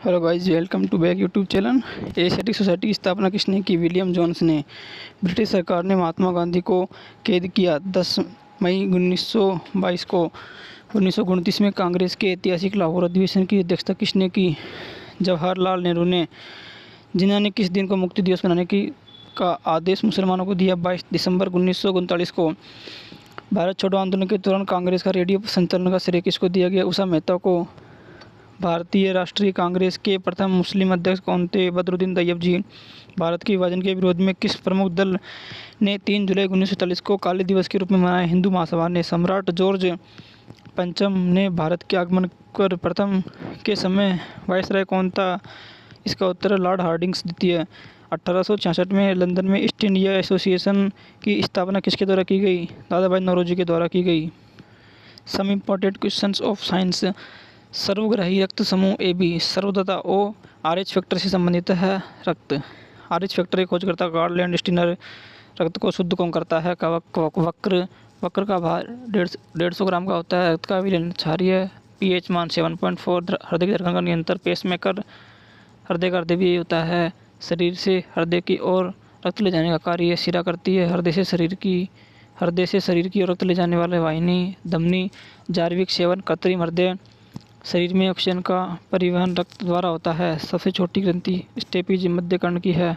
Hello guys, welcome to back YouTube channel. Asiatic society की स्थापना किसने की? विलियम जोन्स ने। ब्रिटिश सरकार ने महात्मा गांधी को कैद किया 10 मई 1922 को। 1929 में कांग्रेस के ऐतिहासिक लाहौर अधिवेशन की अध्यक्षता किसने की? जवाहरलाल नेहरू ने। जिन्होंने किस दिन को मुक्ति दिवस मनाने की का आदेश मुसलमानों को दिया? 22 दिसंबर 1939 को। भारत छोड़ो आंदोलन के दौरान कांग्रेस का रेडियो संचालन का श्रेय किसको दिया गया? उषा मेहता को। भारतीय राष्ट्रीय कांग्रेस के प्रथम मुस्लिम अध्यक्ष कौन थे? बदरुद्दीन तैयब जी। भारत के विभाजन के विरोध में किस प्रमुख दल ने 3 जुलाई 1940 को काले दिवस के रूप में मनाया? हिंदू महासभा ने। सम्राट जॉर्ज पंचम ने भारत के आगमन कर प्रथम के समय वायसराय कौन था? इसका उत्तर लॉर्ड हार्डिंग्स द्वितीय। 1866 में लंदन में ईस्ट इंडिया एसोसिएशन की स्थापना किसके द्वारा की गई? दादा भाई नौरोजी के द्वारा की गई। Some important questions of science. सर्वग्राही रक्त समूह ए बी सर्वदाता ओ RH फैक्टर से संबंधित है। रक्त RH फैक्टर की खोजकर्ता कार्ल लैंडस्टीनर। रक्त को शुद्ध कौन करता है? वक्र का भार 150 ग्राम का होता है। रक्त का विलयन क्षारीय। pH मान 7.4। हृदय की धड़कन का नियंत्रण पेसमेकर। हृदय का हृदय भी होता है। शरीर से हृदय की ओर रक्त ले जाने का कार्य शिरा करती है। हृदय से शरीर की ओर रक्त ले जाने वाले वाहिनी धमनी। जार्विक सेवन कृत्रिम हृदय। शरीर में ऑक्सीजन का परिवहन रक्त द्वारा होता है। सबसे छोटी ग्रंथि स्टेपीज मध्य कर्ण की है।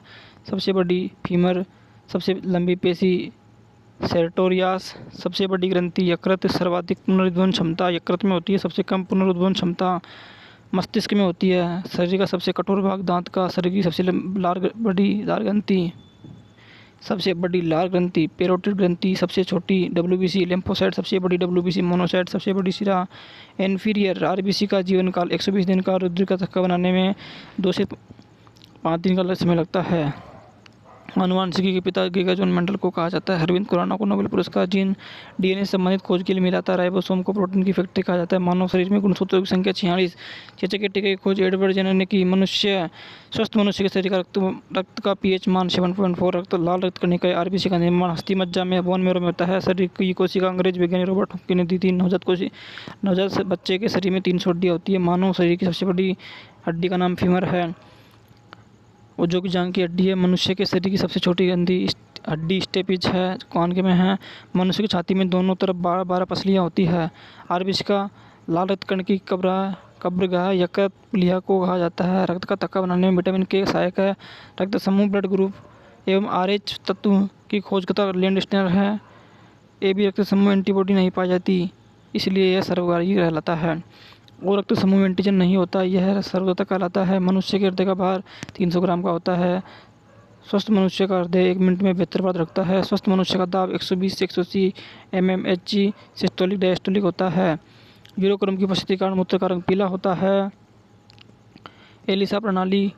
सबसे बड़ी फीमर। सबसे लंबी पेशी सेरेटोरियास। सबसे बड़ी ग्रंथि यकृत। सर्वाधिक पुनरुद्वहन क्षमता यकृत में होती है। सबसे कम पुनरुद्वहन क्षमता मस्तिष्क में होती है। शरीर का सबसे कठोर भाग दांत का। शरीर की सबसे बड़ी लार ग्रंथि पेरोटिड ग्रंथि। सबसे छोटी WBC लिम्फोसाइट। सबसे बड़ी WBC मोनोसाइट। सबसे बड़ी शिरा इन्फीरियर RBC का जीवन काल 120 दिन का। रुधिर का थक्का बनाने में 2 से 5 दिन का समय लगता है। आनुवंशिकी के पिता गीगा जॉन मेंडल को कहा जाता है। अरविंद खुराना को नोबेल पुरस्कार। जीन DNA से संबंधित खोज के लिए मिला था। राइबोसोम को प्रोटीन की फैक्ट्री कहा जाता है। मानव शरीर में गुणसूत्रों की संख्या 46। चेचक के टीके की खोज एडवर्ड जेनर ने की। स्वस्थ मनुष्य के शरीर का रक्त का pH मान 7.4। लाल रक्त कणिका RBC का निर्माण अस्थि मज्जा में बोन मैरो में होता है। शरीर की कोशिका अंग्रेज वैज्ञानिक रॉबर्ट हुक ने दी थी। नवजात बच्चे के शरीर में 300 हड्डियाँ होती है। मानव शरीर की सबसे बड़ी हड्डी का नाम फीमर है, वो जो कि जांघ की हड्डी है। मनुष्य के शरीर की सबसे छोटी हड्डी स्टेपिज है, कान के में है। मनुष्य की छाती में दोनों तरफ 12 पसलियाँ होती है। RBC का लाल रक्त कण की कब्रगाह यकृत प्लीहा को कहा जाता है। रक्त का थक्का बनाने में विटामिन K सहायक है। रक्त समूह ब्लड ग्रुप एवं RH तत्व की खोजकर्ता लैंडस्टीनर है। AB रक्त समूह एंटीबॉडी नहीं पाई जाती, इसलिए यह सर्वग्राही कहलाता है। और रक्त समूह में एंटीजन नहीं होता, यह सर्वदाता कहलाता है। मनुष्य के हृदय का भार 300 ग्राम का होता है। स्वस्थ मनुष्य का हृदय 1 मिनट में 72 बार रखता है। स्वस्थ मनुष्य का दाब 120 से 180 mmHg सिस्टोलिक डायस्टोलिक होता है। यूरोक्रम की उपस्थिति के कारण मूत्र का रंग पीला होता है। एलिसा प्रणाली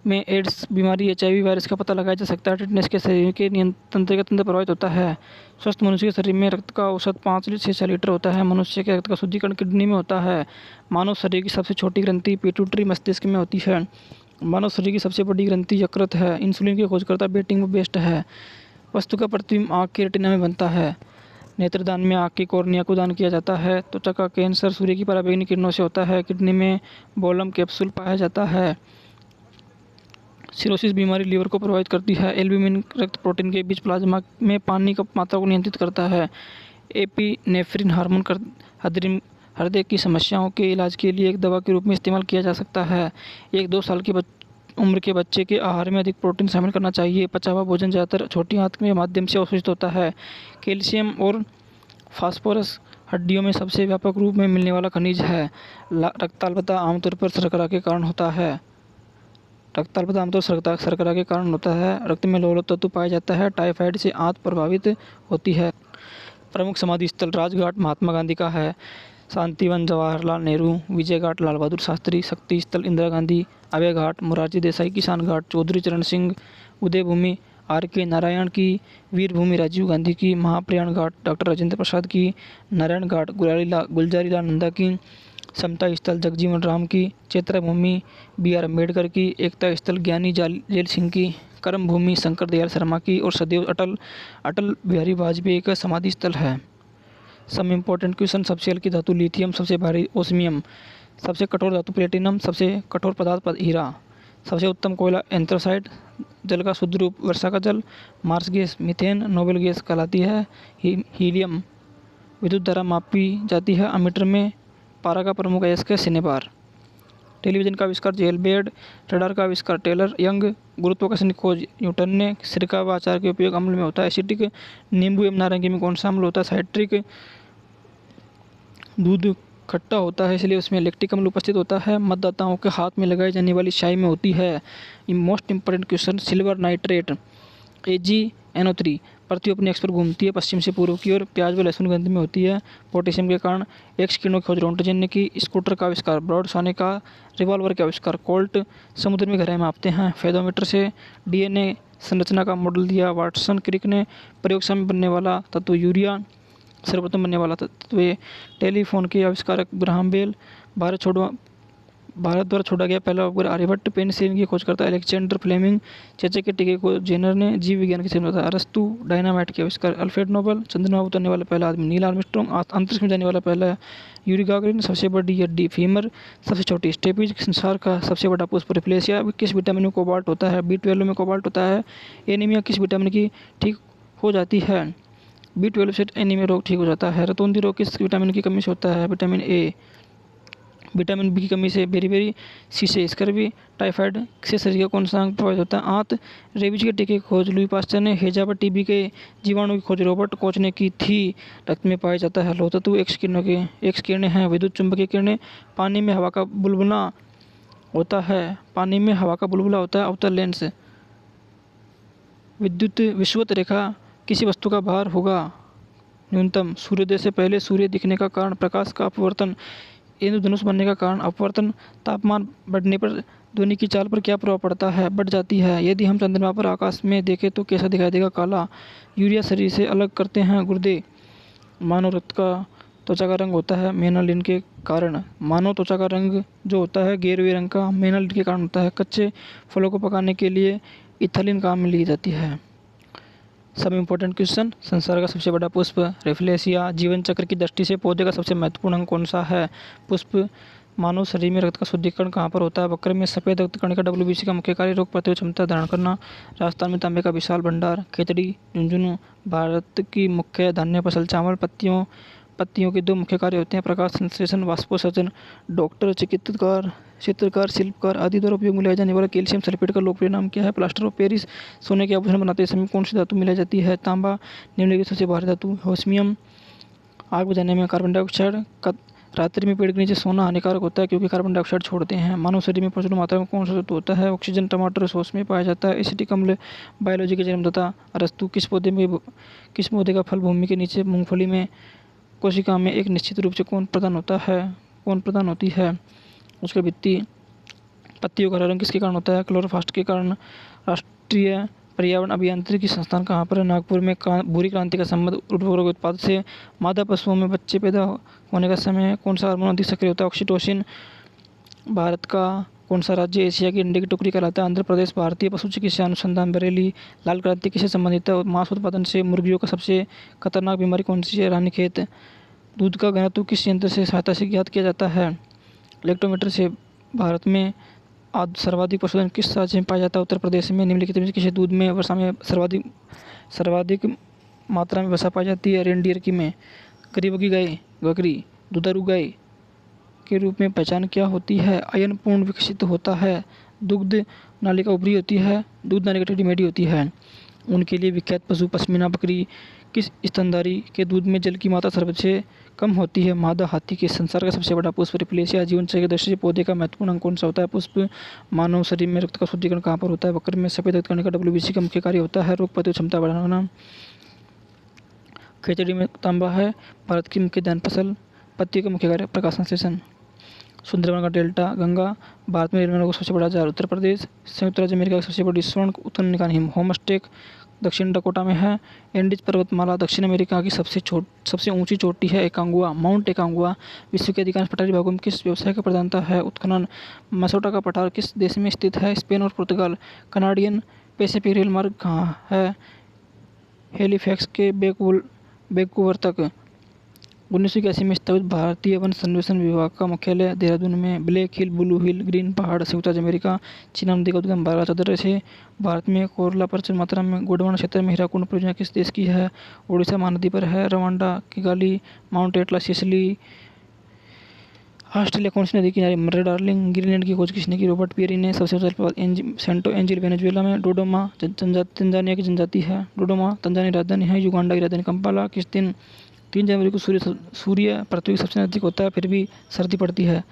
में एड्स बीमारी HIV वायरस का पता लगाया जा सकता है। टिटनेस के शरीर के तंत्रिका तंत्र प्रभावित होता है। स्वस्थ मनुष्य के शरीर में रक्त का औसत 5 से 6 लीटर होता है। मनुष्य के रक्त का शुद्धिकरण किडनी में होता है। मानव शरीर की सबसे छोटी ग्रंथि पिट्यूटरी मस्तिष्क में होती है। मानव शरीर की सबसे बड़ी ग्रंथि यकृत है। इंसुलिन की खोजकर्ता बेटिंग बेस्ट है। वस्तु का प्रतिबिंब आँख के रेटिना में बनता है। नेत्रदान में आँख की कॉर्निया को दान किया जाता है। त्वचा का कैंसर सूर्य की पराबैंगनी किरणों से होता है। किडनी में बोलम कैप्सूल पाया जाता है। सिरोसिस बीमारी लीवर को प्रभावित करती है। एल्ब्यूमिन रक्त प्रोटीन के बीच प्लाज्मा में पानी की मात्रा को नियंत्रित करता है। एपिनेफ्रिन हार्मोन हृदय की समस्याओं के इलाज के लिए एक दवा के रूप में इस्तेमाल किया जा सकता है। 1-2 साल की उम्र के बच्चे के आहार में अधिक प्रोटीन शामिल करना चाहिए। पचा हुआ भोजन ज़्यादातर छोटी आंत के माध्यम से अवशोषित होता है। कैल्शियम और फास्फोरस हड्डियों में सबसे व्यापक रूप में मिलने वाला खनिज है। रक्ताल्पता आमतौर पर शर्करा के कारण होता है। शर्करा के कारण होता है। रक्त में लोह तत्व पाया जाता है। टाइफाइड से आंत प्रभावित होती है। प्रमुख समाधि स्थल राजघाट महात्मा गांधी का है। शांतिवन जवाहरलाल नेहरू। विजय घाट लाल बहादुर शास्त्री। शक्ति स्थल इंदिरा गांधी। अभय घाट मोरारजी देसाई। किसान घाट चौधरी चरण सिंह। उदय भूमि RK नारायण की। वीर भूमि राजीव गांधी की। महाप्रयाण घाट डॉक्टर राजेंद्र प्रसाद की। नारायण घाट गुलजारी लाल नंदा की। समता स्थल जगजीवन राम की। चैत्रा भूमि BR अम्बेडकर की। एकता स्थल ज्ञानी जेल सिंह की। कर्म भूमि शंकर दयाल शर्मा की। और सदैव अटल बिहारी वाजपेयी का समाधि स्थल है। Some important question. सबसे हल्की धातु लिथियम। सबसे भारी ओस्मियम। सबसे कठोर धातु प्लेटिनम, सबसे कठोर पदार्थ हीरा, सबसे उत्तम कोयला एंथ्रासाइट, जल का शुद्ध रूप वर्षा का जल, marsh gas methane noble gas कहलाती है, हीलियम, विद्युत धारा मापी जाती है अमीटर में, पारा का प्रमुख अयस्क है सिनेबार। टेलीविजन का आविष्कार जेलबेड, रडार का आविष्कार टेलर यंग, गुरुत्वाकर्षण की खोज न्यूटन ने, सिरका व अचार के उपयोग अम्ल में होता है एसिटिक, नींबू एवं नारंगी में कौन सा अम्ल होता है साइट्रिक, दूध खट्टा होता है इसलिए उसमें लैक्टिक अम्ल उपस्थित होता है, मतदाताओं के हाथ में लगाई जाने वाली स्याही में होती है। Most important question, silver nitrate AgNO3 पृथ्वी अपने अक्ष पर घूमती है पश्चिम से पूर्व की ओर, प्याज व लहसुन गंध में होती है पोटेशियम के कारण, एक्स किरणों की खोज रोंटजेन ने की, स्कूटर का आविष्कार ब्रॉडसाने का, रिवॉल्वर के आविष्कार कोल्ट, समुद्र में गहराई मापते हैं फेदोमीटर से, DNA संरचना का मॉडल दिया वाटसन क्रिक ने, प्रयोगशाला में बनने वाला तत्व यूरिया, सर्वप्रथम बनने वाला तत्व टेलीफोन के आविष्कारक ग्राहम बेल, भारत द्वारा छोड़ा गया पहला उपग्रह आर्यभट्ट, पेनिसिलिन की खोजकर्ता अलेक्जेंडर फ्लेमिंग, चेचक के टीके को जेनर ने, जीव विज्ञान के क्षेत्र में अरस्तु, डायनामाइट के आविष्कार अल्फ्रेड नोबल, चंद्रमा पर उतरने वाला पहला आदमी नील आर्मस्ट्रॉन्ग, अंतरिक्ष में जाने वाला पहला यूरी गागरिन, सबसे बड़ी हड्डी फीमर, सबसे छोटी स्टेपीज, संसार का सबसे बड़ा पुष्प रिफ्लेशिया, किस विटामिन में कोबाल्ट होता है, B12 में कोबाल्ट होता है, एनीमिया किस विटामिन की ठीक हो जाती है, B12 से एनीमिया रोग ठीक हो जाता है, रतौंधी रोग किस विटामिन की कमी से होता है, विटामिन A, विटामिन बी की कमी से बेरी सी से स्कर्वी, टाइफाइड से शरीर का कौन सा अंग प्रभावित होता है, आंत, रेबीज के टीके की खोज लुई पास्चर ने, हैजा पर टीबी के जीवाणु की खोज रॉबर्ट कोच ने की थी, रक्त में पाया जाता है लौह तत्व, एक्स किरणें हैं विद्युत चुंबकीय किरणें, पानी में हवा का बुलबुला होता है, अवतल लेंस, विद्युत विषुवत रेखा किसी वस्तु का भार होगा न्यूनतम, सूर्योदय से पहले सूर्य दिखने का कारण प्रकाश का अपवर्तन, इंद्रधनुष बनने का कारण अपवर्तन, तापमान बढ़ने पर ध्वनि की चाल पर क्या प्रभाव पड़ता है, बढ़ जाती है, यदि हम चंद्रमा पर आकाश में देखें तो कैसा दिखाई देगा, काला, यूरिया शरीर से अलग करते हैं गुर्दे, मानव रक्त का त्वचा का रंग होता है मेलानिन के कारण, मानव त्वचा का रंग जो होता है गेरुए रंग का मेलानिन के कारण होता है, कच्चे फलों को पकाने के लिए इथालीन काम में ली जाती है। सब इम्पोर्टेंट क्वेश्चन, संसार का सबसे बड़ा पुष्प रेफ्लेशिया, जीवन चक्र की दृष्टि से पौधे का सबसे महत्वपूर्ण अंग कौन सा है, पुष्प, मानव शरीर में रक्त का शुद्धिकरण कहाँ पर होता है, बकरे में सफ़ेद रक्त कणिका WBC का मुख्य कार्य रोग प्रतिरोध क्षमता धारण करना, राजस्थान में तांबे का विशाल भंडार, खेतड़ी झुंझुनू, भारत की मुख्य धान्य फसल चावल, पत्तियों के दो मुख्य कार्य होते हैं प्रकाश संश्लेषण वाष्पोत्सर्जन, डॉक्टर, चित्रकार, शिल्पकार आदि द्वारा उपयोग में लाया जाने वाला कैल्शियम सल्फेट का लोकप्रिय नाम क्या है, प्लास्टर ऑफ पेरिस, सोने के आभूषण बनाते समय कौन सी धातु मिलाई जाती है, तांबा, निम्नलिखित सबसे भारी धातु होस्मियम, आग बुझाने में कार्बन डाइऑक्साइड, रात्रि में पेड़ के नीचे सोना हानिकारक होता है क्योंकि कार्बन डाइऑक्साइड छोड़ते हैं, मानव शरीर में प्रचुर मात्रा में कौन सा तत्व होता है, ऑक्सीजन, टमाटर सॉस में पाया जाता है, एसिटिक अम्ल, बायोलॉजी के जन्मदाता अरस्तु, किस पौधे का फल भूमि के नीचे मूंगफली में कोशिका में एक निश्चित रूप से कौन प्रदान होती है, उसका भित्ति, पत्तियों का रंग किसके कारण होता है, क्लोरोप्लास्ट के कारण, राष्ट्रीय पर्यावरण अभियांत्रिकी संस्थान कहाँ पर है, नागपुर में, भूरी क्रांति का संबंध उर्वरक उत्पाद से, मादा पशुओं में बच्चे पैदा होने का समय कौन सा हार्मोन अधिक सक्रिय होता है, ऑक्सीटोसिन, भारत का कौन सा राज्य एशिया की अंडे की टुकड़ी कहलाता है, आंध्र प्रदेश, भारतीय पशु चिकित्सा अनुसंधान बरेली, लाल क्रांति किससे संबंधित है, मांस उत्पादन से, मुर्गियों का सबसे खतरनाक बीमारी कौन सी है, रानीखेत, दूध का घनत्व किस यंत्र से सहायता से ज्ञात किया जाता है, लेक्टोमीटर से, भारत में सर्वाधिक पशुधन किस राज्य में पाया जाता है, उत्तर प्रदेश में, निम्नलिखित में किसी दूध में वर्षा में सर्वाधिक मात्रा में वसा पाई जाती है, रेनडियर की में, गरीबों की गाय बकरी दुधारू गाय के रूप में पहचान क्या होती है, आयन पूर्ण विकसित होता है, दुग्ध नालिका ऊपरी होती है, दूध नालिका टेढ़ी मेढ़ी होती है, उनके लिए विख्यात पशु पश्मीना बकरी, किस स्तनधारी के दूध में जल की मात्रा सर्वोच्च कम होती है, मादा हाथी के, संसार का सबसे बड़ा पुष्प रिफ्लेशिया, जीवन चक्र की दृष्टि से पौधे का महत्वपूर्ण अंग कौन सा होता है, पुष्प, मानव शरीर में रक्त का शुद्धिकरण कहाँ पर होता है, बकरे में सफेद रक्त कणिका WBC का मुख्य कार्य होता है रोग प्रतिरोध क्षमता बढ़ाना, खेतड़ी में तांबा है, भारत की मुख्य धान फसल, पत्तियों का मुख्य कार्य प्रकाश संश्लेषण, सुंदरवन का डेल्टा गंगा, भारत में रेलवे का सबसे बड़ा जार उत्तर प्रदेश, संयुक्त राज्य अमेरिका की सबसे बड़ी स्वर्ण उत्खनन निकाय होमस्टेक दक्षिण डकोटा में है, एंडीज पर्वतमाला दक्षिण अमेरिका की सबसे ऊंची चोटी है, एकांगुआ, माउंट एकांगुआ, विश्व के अधिकांश पठारी भागों में किस व्यवसाय का प्रधानता है, उत्खनन, मसोटा का पठार किस देश में स्थित है, स्पेन और पुर्तगाल, कनाडियन पैसिफिक रेल मार्ग कहाँ है, हेलीफैक्स के वैंकूवर तक, 1981 में स्थापित भारतीय वन सर्वेक्षण विभाग का मुख्यालय देहरादून में। ब्लैक हिल, ब्लू हिल, ग्रीन पहाड़ संयुक्त राज्य अमेरिका। चीना नदी का उद्गम 1214 से। भारत में कोयला प्रचुर मात्रा में। गोंडवाना क्षेत्र में हीराकुंड परियोजना किस देश की है? उड़ीसा महानदी पर है। Rwanda, Kigali, mount Atlas, Sicily. Australia कौन सी नदी किनारे? मर्रे डार्लिंग। ग्रीनलैंड की खोज किसने की? रॉबर्ट पियरी ने। सबसे ऊंचा जलप्रपात सेंटो एंजिल वेनेजुएला में। डोडोमा तंजानिया की जनजाति है। डोडोमा तंजानिया राजधानी है। युगांडा की राजधानी कंपाला। किस दिन? 3 जनवरी को सूर्य पृथ्वी के सबसे नजदीक होता है, फिर भी सर्दी पड़ती है।